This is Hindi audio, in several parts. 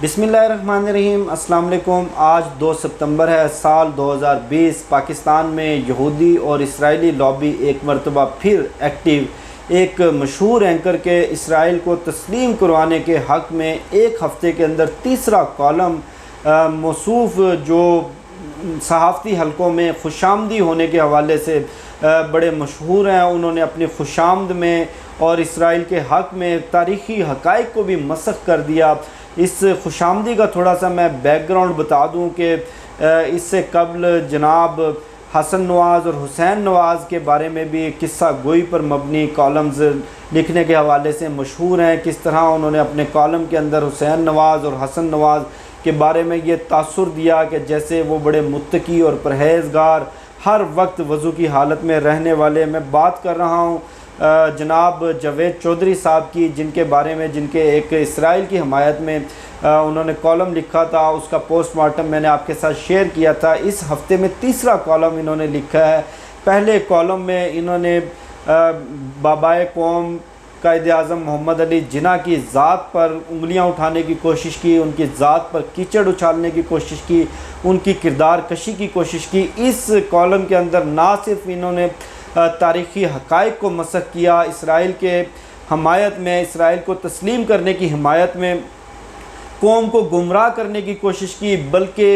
बिस्मिल्लाहिर्रहमानिर्रहीम। अस्सलाम वालेकुम। आज 2 सितंबर है, साल 2020। पाकिस्तान में यहूदी और इस्राएली लॉबी एक मरतबा फिर एक्टिव। एक मशहूर एंकर के इसराइल को तस्लीम करवाने के हक़ में एक हफ़्ते के अंदर तीसरा कॉलम मौसूफ़ जो सहाफ़ती हलकों में खुशामदी होने के हवाले से बड़े मशहूर हैं, उन्होंने अपनी खुशामद में और इसराइल के हक़ में तारीख़ी हक़ाइक़ को भी मसख़ कर दिया। इस खुशामदी का थोड़ा सा मैं बैकग्राउंड बता दूं कि इससे कबल जनाब हसन नवाज़ और हुसैन नवाज़ के बारे में भी किस्सा गोई पर मबनी कॉलम्स लिखने के हवाले से मशहूर हैं। किस तरह उन्होंने अपने कॉलम के अंदर हुसैन नवाज़ और हसन नवाज़ के बारे में ये तासुर दिया कि जैसे वो बड़े मुत्तकी और परहेज़गार, हर वक्त वज़ू की हालत में रहने वाले। मैं बात कर रहा हूँ जनाब जावेद चौधरी साहब की, जिनके बारे में जिनके एक इसराइल की हमायत में उन्होंने कॉलम लिखा था। उसका पोस्टमार्टम मैंने आपके साथ शेयर किया था। इस हफ़्ते में तीसरा कॉलम इन्होंने लिखा है। पहले कॉलम में इन्होंने बाबाए कौम कायद-ए-आज़म मोहम्मद अली जिन्ना की ज़ात पर उंगलियां उठाने की कोशिश की, उनकी ज़ात पर कीचड़ उछालने की कोशिश की, उनकी किरदार कशी की कोशिश की। इस कॉलम के अंदर ना सिर्फ इन्होंने तारीख़ी हक़ाइक़ को मसख़ किया, इसराइल के हमायत में, इसराइल को तस्लीम करने की हिमायत में कौम को गुमराह करने की कोशिश की, बल्कि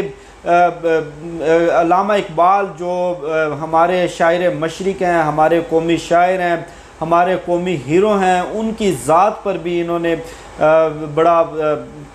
अल्लामा इकबाल जो हमारे शायर मशरिक़ हैं, हमारे कौमी शायर हैं, हमारे कौमी हीरो हैं, उनकी ज़ात पर भी इन्होंने बड़ा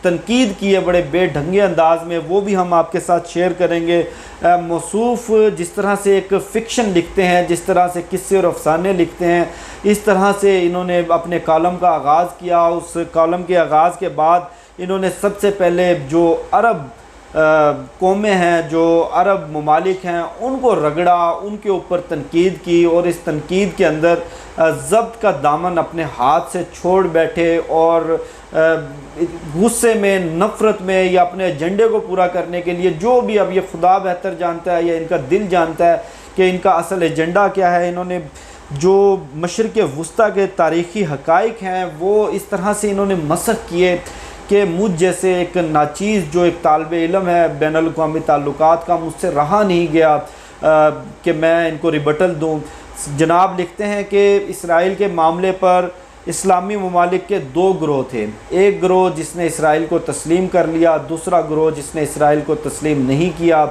तनकीद की है, बड़े बेढंगे अंदाज में। वो भी हम आपके साथ शेयर करेंगे। मौसूफ़ जिस तरह से एक फ़िक्शन लिखते हैं, जिस तरह से किस्से और अफ़साने लिखते हैं, इस तरह से इन्होंने अपने कॉलम का आगाज़ किया। उस कॉलम के आगाज़ के बाद इन्होंने सबसे पहले जो अरब कौमें हैं, जो अरब ममालिक हैं, उनको रगड़ा, उनके ऊपर तनकीद की और इस तनकीद के अंदर ज़ब्त का दामन अपने हाथ से छोड़ बैठे और गुस्से में, नफ़रत में या अपने एजेंडे को पूरा करने के लिए, जो भी अब ये खुदा बेहतर जानता है या इनका दिल जानता है कि इनका असल एजेंडा क्या है, इन्होंने जो मशरिक़ वुस्ता के तारीख़ी हक़ाइक़ हैं वो इस तरह से इन्होंने मसख़ किए कि मुझ जैसे एक नाचीज़ जो एक तालिब इल्म है बैनुल-अक़वामी ताल्लुकात का, मुझसे रहा नहीं गया कि मैं इनको रिबटल दूँ। जनाब लिखते हैं कि इसराइल के मामले पर इस्लामी ममालिक के 2 ग्रोह थे। एक ग्रोह जिसने इसराइल को तस्लीम कर लिया, दूसरा ग्रोह जिसने इसराइल को तस्लीम नहीं किया।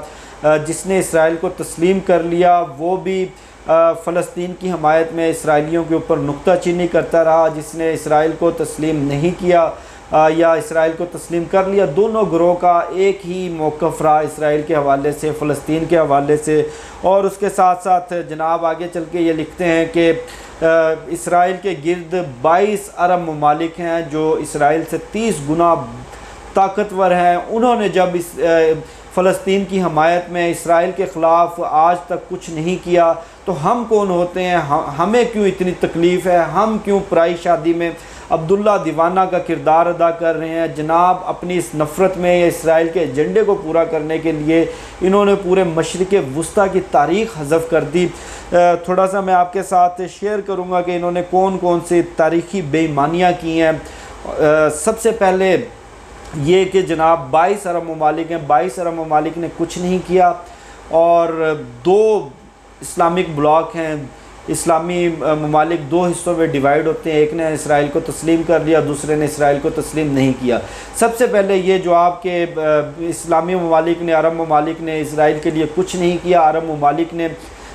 जिसने इसराइल को तस्लीम कर लिया वो भी फ़लस्तीन की हमायत में इसराइलियों के ऊपर नुक्ताचीनी करता रहा। जिसने इसराइल को तस्लीम नहीं किया या इसराइल को तस्लीम कर लिया, दोनों ग्रोह का एक ही मौक़िफ़ रहा इसराइल के हवाले से, फ़लस्तीन के हवाले से। और उसके साथ साथ जनाब आगे चल के ये लिखते हैं कि इसराइल के गिर्द 22 अरब ममालिक हैं जो इसराइल से 30 गुना ताकतवर हैं। उन्होंने जब इस फ़लस्तीन की हमायत में इसराइल के ख़िलाफ़ आज तक कुछ नहीं किया, तो हम कौन होते हैं? हमें क्यों इतनी तकलीफ़ है? हम क्यों पराई शादी में अब्दुल्ला दीवाना का किरदार अदा कर रहे हैं? जनाब अपनी इस नफ़रत में या इसराइल के एजेंडे को पूरा करने के लिए इन्होंने पूरे मशरिक़ वुस्ता की तारीख़ हज़फ कर दी। थोड़ा सा मैं आपके साथ शेयर करूँगा कि इन्होंने कौन कौन सी तारीख़ी बेईमानियाँ की हैं। सबसे पहले ये कि जनाब 22 अरब ममालिक हैं, 22 अरब ममालिक ने कुछ नहीं किया। और 2 इस्लामिक ब्लॉक हैं, इस्लामी ममालिक 2 हिस्सों में डिवाइड होते हैं। एक ने इसराइल को तस्लीम कर लिया, दूसरे ने इसराइल को तस्लीम नहीं किया। सबसे पहले ये जो आपके इस्लामी ममालिक ने, अरब ममालिक ने इसराइल के लिए कुछ नहीं किया। अरब ममालिक ने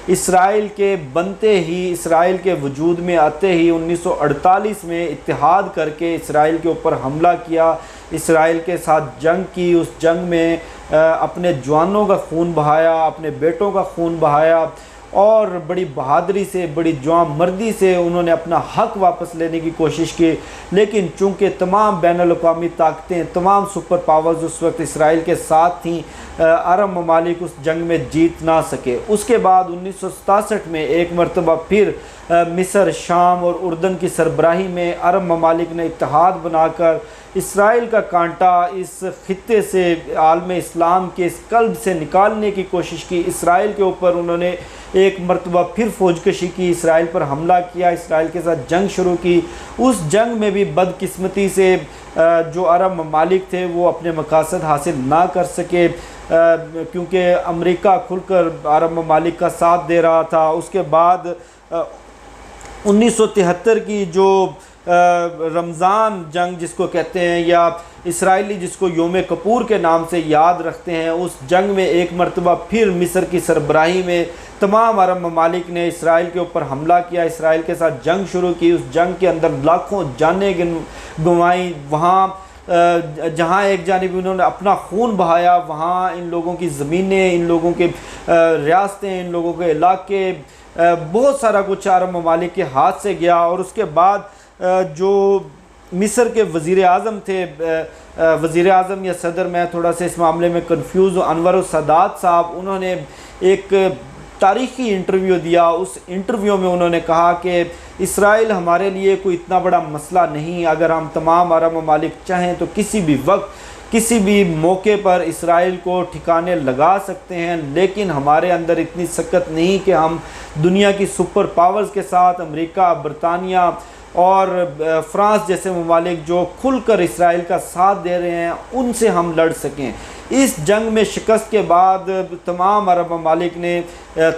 इसराइल के बनते ही, इसराइल के वजूद में आते ही 1948 में इत्तेहाद करके इसराइल के ऊपर हमला किया, इसराइल के साथ जंग की। उस जंग में अपने जवानों का खून बहाया, अपने बेटों का खून बहाया और बड़ी बहादुरी से, बड़ी जवान मर्दी से उन्होंने अपना हक़ वापस लेने की कोशिश की। लेकिन चूँकि तमाम बैनुल-अक़वामी ताकतें, तमाम सुपर पावर्स उस वक्त इसराइल के साथ थीं, अरब ममालिक उस जंग में जीत ना सके। उसके बाद 1967 में एक मरतबा फिर मिस्र, शाम और उर्दन की सरबराही में अरब ममालिक ने इत्तेहाद बनाकर इसराइल का कांटा इस खित्ते से आलम इस्लाम के इस कल्ब से निकालने की कोशिश की। इसराइल के ऊपर उन्होंने एक मरतबा फिर फौजकशी की, इसराइल पर हमला किया, इसराइल के साथ जंग शुरू की। उस जंग में भी बदकिस्मती से जो अरब ममालिक थे वो अपने मकासद हासिल ना कर सके, क्योंकि अमेरिका खुलकर अरब ममालिक का साथ दे रहा था। उसके बाद 1973 की जो रमज़ान जंग जिसको कहते हैं, या इसराइली जिसको योम कपूर के नाम से याद रखते हैं, उस जंग में एक मरतबा फिर मिस्र की सरबराही में तमाम अरब ममालिक ने इसराइल के ऊपर हमला किया, इसराइल के साथ जंग शुरू की। उस जंग के अंदर लाखों जानें गंवाई। वहाँ जहाँ एक जानिब इन्होंने अपना खून बहाया, वहाँ इन लोगों की ज़मीनें, इन लोगों के रियासतें, इन लोगों के इलाके, बहुत सारा कुछ अरब ममालिक के हाथ से गया। और उसके बाद जो मिस्र के वज़ीर आज़म थे, वज़ीर आज़म या सदर, मैं थोड़ा सा इस मामले में कन्फ्यूज़ हूँ, अनवर सादात साहब, उन्होंने एक तारीख़ी इंटरव्यू दिया। उस इंटरव्यू में उन्होंने कहा कि इसराइल हमारे लिए कोई इतना बड़ा मसला नहीं, अगर हम तमाम अरब ममालिक चाहें तो किसी भी वक्त किसी भी मौके पर इसराइल को ठिकाने लगा सकते हैं, लेकिन हमारे अंदर इतनी सकत नहीं कि हम दुनिया की सुपर पावर्स के साथ, अमेरिका, बरतानिया और फ्रांस जैसे ममालिक जो खुलकर इसराइल का साथ दे रहे हैं, उनसे हम लड़ सकें। इस जंग में शिकस्त के बाद तमाम अरब ममालिक ने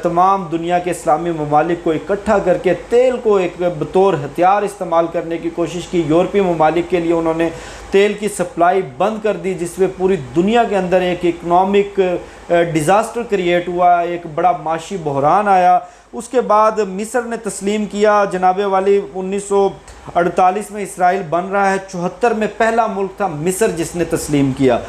तमाम दुनिया के इस्लामी ममालिक को इकट्ठा करके तेल को एक बतौर हथियार इस्तेमाल करने की कोशिश की। यूरोपीय ममालिक के लिए उन्होंने तेल की सप्लाई बंद कर दी, जिसमें पूरी दुनिया के अंदर एक इकनॉमिक डिज़ास्टर क्रिएट हुआ, एक बड़ा माशी बहरान आया। उसके बाद मिस्र ने तस्लीम किया। जनाबे वाली 1948 में इसराइल बन रहा है, 74 में पहला मुल्क था मिस्र जिसने तस्लीम किया।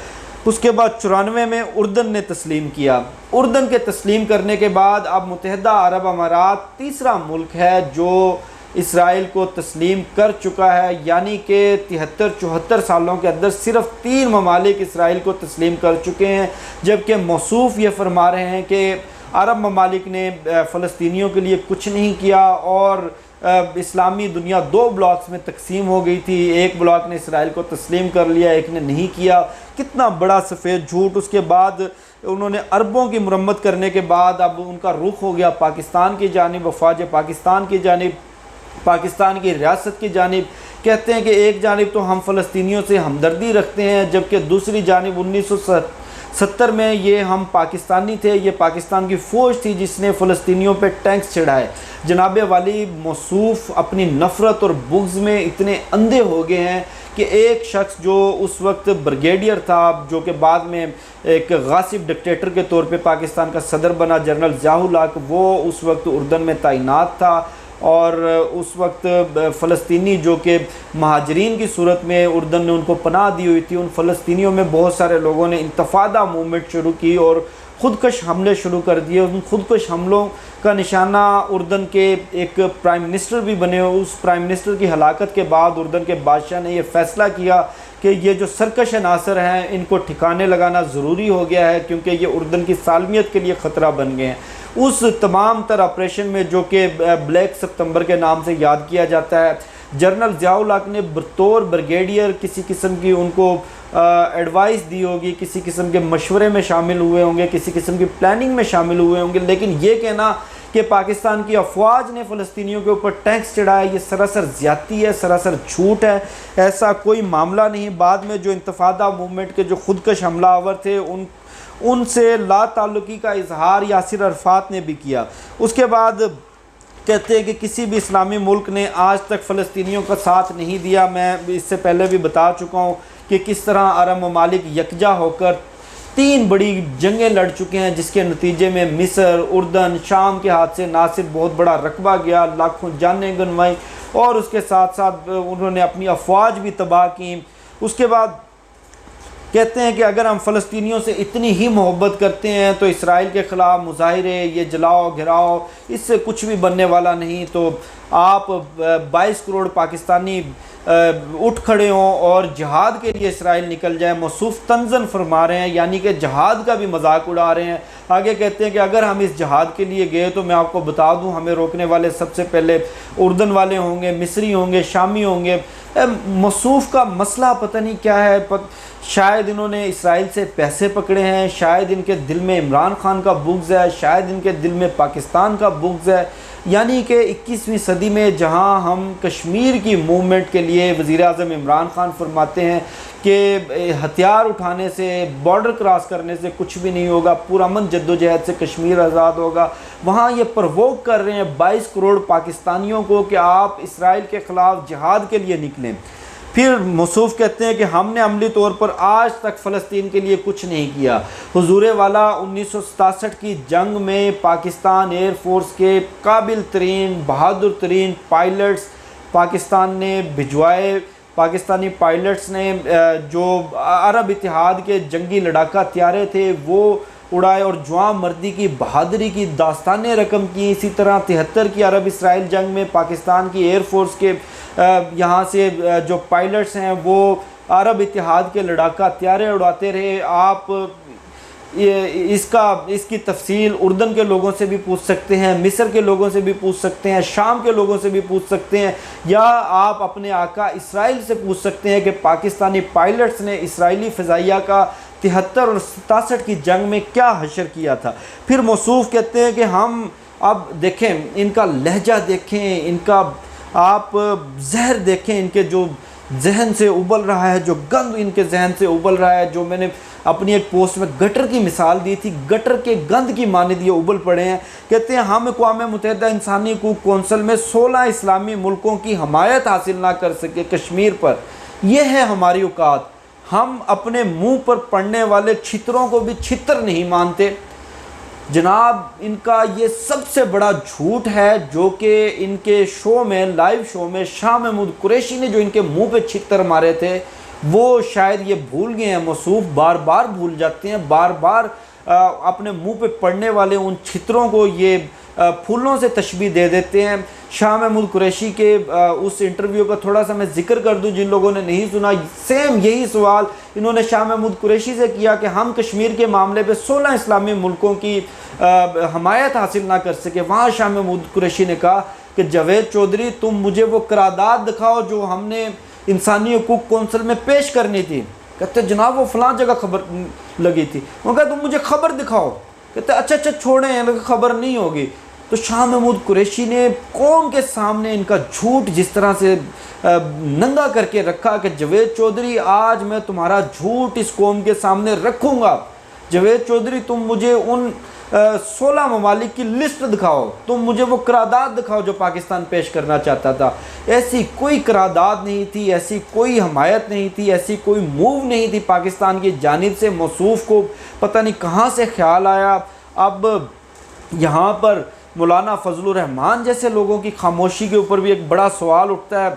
उसके बाद 94 में उर्दन ने तस्लीम किया। उर्दन के तस्लीम करने के बाद अब मुत्तहिदा अरब अमारात तीसरा मुल्क है जो इसराइल को तस्लीम कर चुका है, यानी कि 73-74 सालों के अंदर सिर्फ 3 ममालिक इसराइल को तस्लीम कर चुके हैं, जबकि मौसूफ ये फरमा रहे हैं कि अरब ममालिक ने फ़लस्तीनियों के लिए कुछ नहीं किया और इस्लामी दुनिया 2 ब्लॉक्स में तकसीम हो गई थी। एक ब्लॉक ने इसराइल को तस्लीम कर लिया, एक ने नहीं किया। कितना बड़ा सफ़ेद झूठ। उसके बाद उन्होंने अरबों की मुरम्मत करने के बाद अब उनका रुख हो गया पाकिस्तान की जानिब, अफवाज पाकिस्तान की जानिब, पाकिस्तान की रियासत की जानिब। कहते हैं कि एक जानिब तो हम फ़लस्तीनियों से हमदर्दी रखते हैं, जबकि दूसरी जानिब 1970 में ये हम पाकिस्तानी थे, ये पाकिस्तान की फ़ौज थी जिसने फ़लस्तीनियों पे टैंक्स चढ़ाए। जनाबे वाली मौसूफ़ अपनी नफ़रत और बुग़्ज़ में इतने अंधे हो गए हैं कि एक शख्स जो उस वक्त ब्रिगेडियर था, जो कि बाद में एक गासिब डिक्टेटर के तौर पे पाकिस्तान का सदर बना, जनरल ज़िया-उल हक, वो उस वक्त उर्दन में तैनात था। और उस वक्त फ़लस्तीनी जो कि महाजरीन की सूरत में उर्दन ने उनको पनाह दी हुई थी, उन फ़लस्तीनियों में बहुत सारे लोगों ने इंतफादा मूवमेंट शुरू की और ख़ुदकश हमले शुरू कर दिए। उन ख़ुदकश हमलों का निशाना उर्दन के एक प्राइम मिनिस्टर भी बने। उस प्राइम मिनिस्टर की हलाकत के बाद उर्दन के बादशाह ने यह फ़ैसला किया कि ये जो सरकश अनासर हैं इनको ठिकाने लगाना ज़रूरी हो गया है, क्योंकि ये उर्दन की सालमियत के लिए ख़तरा बन गए हैं। उस तमाम तर ऑपरेशन में, जो कि ब्लैक सितंबर के नाम से याद किया जाता है, जनरल ज़िया-उल हक ने बतौर ब्रिगेडियर किसी किस्म की उनको एडवाइस दी होगी, किसी किस्म के मशवरे में शामिल हुए होंगे, किसी किस्म की प्लानिंग में शामिल हुए होंगे, लेकिन ये कहना कि पाकिस्तान की अफवाज ने फ़लस्तीनियों के ऊपर टैंक्स चढ़ाया, ये सरासर ज़्यादती है, सरासर झूठ है। ऐसा कोई मामला नहीं। बाद में जो इंतफादा मूवमेंट के जो खुदकश हमलावर थे उनसे ला ताल्लुकी का इजहार यासिर अरफात ने भी किया। उसके बाद कहते हैं कि किसी भी इस्लामी मुल्क ने आज तक फ़लस्तीनियों का साथ नहीं दिया। मैं इससे पहले भी बता चुका हूँ कि किस तरह अरब ममालिक यकजा होकर 3 बड़ी जंगें लड़ चुके हैं, जिसके नतीजे में मिस्र, उर्दन, शाम के हाथ से ना सिर्फ बहुत बड़ा रकबा गया, लाखों जानें गंवाई और उसके साथ साथ उन्होंने अपनी अफवाज भी तबाह की। उसके बाद कहते हैं कि अगर हम फ़लस्तीनियों से इतनी ही मोहब्बत करते हैं तो इसराइल के ख़िलाफ़ मुजाहिरे, ये जलाओ घिराओ, इससे कुछ भी बनने वाला नहीं। तो आप 22 करोड़ पाकिस्तानी उठ खड़े हों और जहाद के लिए इसराइल निकल जाए। मौसूफ़ तंज़न फरमा रहे हैं, यानी कि जहाद का भी मजाक उड़ा रहे हैं। आगे कहते हैं कि अगर हम इस जहाद के लिए गए तो मैं आपको बता दूं, हमें रोकने वाले सबसे पहले उर्दन वाले होंगे, मिस्री होंगे, शामी होंगे। मसूफ़ का मसला पता नहीं क्या है, शायद इन्होंने इसराइल से पैसे पकड़े हैं, शायद इनके दिल में इमरान खान का बुग़्ज़ है, शायद इनके दिल में पाकिस्तान का बुग़्ज़ है। यानी कि 21वीं सदी में जहां हम कश्मीर की मूवमेंट के लिए वज़ीर-ए-आज़म इमरान खान फरमाते हैं कि हथियार उठाने से, बॉर्डर क्रॉस करने से कुछ भी नहीं होगा, पुरअमन जद्दोजहद से कश्मीर आज़ाद होगा, वहाँ ये प्रवोक कर रहे हैं 22 करोड़ पाकिस्तानियों को कि आप इसराइल के ख़िलाफ़ जिहाद के लिए निकलें। फिर मसूफ़ कहते हैं कि हमने अमली तौर पर आज तक फ़लस्तीन के लिए कुछ नहीं किया। हुज़ूर वाला 1967 की जंग में पाकिस्तान एयर फोर्स के काबिल तरीन, बहादुर तरीन पायलट्स पाकिस्तान ने भिजवाए। पाकिस्तानी पायलट्स ने जो अरब इतिहाद के जंगी लड़ाका हथियारे थे वो उड़ाए और जवां मर्दी की बहादुरी की दास्तानें रकम की। इसी तरह 73 की अरब इसराइल जंग में पाकिस्तान की एयर फोर्स के यहाँ से जो पायलट्स हैं वो अरब इतिहाद के लड़ाका हथियारे उड़ाते रहे। आप इसकी तफसील उर्दन के लोगों से भी पूछ सकते हैं, मिस्र के लोगों से भी पूछ सकते हैं, शाम के लोगों से भी पूछ सकते हैं, या आप अपने आका इसराइल से पूछ सकते हैं कि पाकिस्तानी पायलट्स ने इसराइली फ़िज़ाइया का 73 और 67 की जंग में क्या हशर किया था। फिर मसूफ़ कहते हैं कि हम अब देखें, इनका लहजा देखें, इनका आप जहर देखें, इनके जो जहन से उबल रहा है, जो गंद इनके जहन से उबल रहा है, जो मैंने अपनी एक पोस्ट में गटर की मिसाल दी थी, गटर के गंद की मानिद ये उबल पड़े हैं। कहते हैं हम अक़वाम मुत्तहिदा इंसानी हकूक़ कौंसिल में 16 इस्लामी मुल्कों की हमायत हासिल ना कर सके कश्मीर पर, यह है हमारी औकात। हम अपने मुंह पर पड़ने वाले छितरों को भी छितर नहीं मानते। जनाब, इनका ये सबसे बड़ा झूठ है जो कि इनके शो में, लाइव शो में शाह महमूद कुरैशी ने जो इनके मुंह पे छितर मारे थे वो शायद ये भूल गए हैं। मसूफ़ बार बार भूल जाते हैं, बार बार अपने मुंह पे पड़ने वाले उन छितरों को ये फूलों से तशबीह दे देते हैं। शाह महमूद कुरैशी के उस इंटरव्यू का थोड़ा सा मैं जिक्र कर दूं जिन लोगों ने नहीं सुना। सेम यही सवाल इन्होंने शाह महमूद कुरैशी से किया कि हम कश्मीर के मामले पे 16 इस्लामी मुल्कों की हमायत हासिल ना कर सके। वहाँ शाह महमूद कुरैशी ने कहा कि जावेद चौधरी, तुम मुझे वो करारदाद दिखाओ जो हमने इंसानी हकूक़ कौंसिल में पेश करनी थी। कहते जनाब वो फ़लाँ जगह खबर लगी थी। वो कहते तुम मुझे खबर दिखाओ। कहते अच्छा छोड़ें, खबर नहीं होगी। तो शाह महमूद कुरैशी ने कौम के सामने इनका झूठ जिस तरह से नंगा करके रखा कि जावेद चौधरी, आज मैं तुम्हारा झूठ इस कौम के सामने रखूँगा। जावेद चौधरी, तुम मुझे उन 16 ममालिक की लिस्ट दिखाओ, तुम मुझे वो करारदाद दिखाओ जो पाकिस्तान पेश करना चाहता था। ऐसी कोई करारदाद नहीं थी, ऐसी कोई हमायत नहीं थी, ऐसी कोई मूव नहीं थी पाकिस्तान की जानिब से। मसूफ़ को पता नहीं कहाँ से ख्याल आया। अब यहाँ पर मौलाना फजलुर रहमान जैसे लोगों की खामोशी के ऊपर भी एक बड़ा सवाल उठता है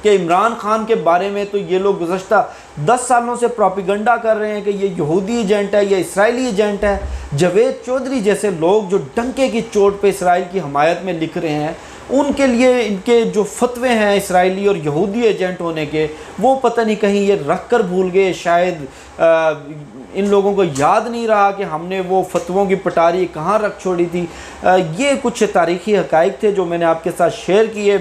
कि इमरान खान के बारे में तो ये लोग गुज़श्ता 10 सालों से प्रोपेगेंडा कर रहे हैं कि ये यहूदी एजेंट है, ये इसराइली एजेंट है। जावेद चौधरी जैसे लोग जो डंके की चोट पे इसराइल की हमायत में लिख रहे हैं, उनके लिए इनके जो फतवे हैं इसराइली और यहूदी एजेंट होने के, वो पता नहीं कहीं ये रख कर भूल गए। शायद इन लोगों को याद नहीं रहा कि हमने वो फतवों की पटारी कहाँ रख छोड़ी थी। ये कुछ तारीख़ी हक़ाइक़ थे जो मैंने आपके साथ शेयर किए।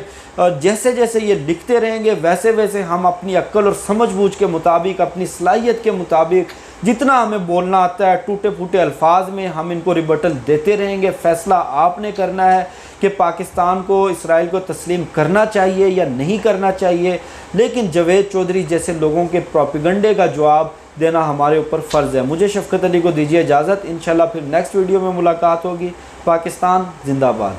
जैसे जैसे ये लिखते रहेंगे वैसे वैसे हम अपनी अक्ल और समझबूझ के मुताबिक, अपनी सलाहियत के मुताबिक जितना हमें बोलना आता है, टूटे फूटे अल्फाज में हम इनको रिबटल देते रहेंगे। फ़ैसला आपने करना है कि पाकिस्तान को, इसराइल को तस्लीम करना चाहिए या नहीं करना चाहिए। लेकिन जावेद चौधरी जैसे लोगों के प्रोपेगेंडे का जवाब देना हमारे ऊपर फ़र्ज़ है। मुझे शफ़क़त अली को दीजिए इजाज़त। इंशाल्लाह फिर नेक्स्ट वीडियो में मुलाकात होगी। पाकिस्तान जिंदाबाद।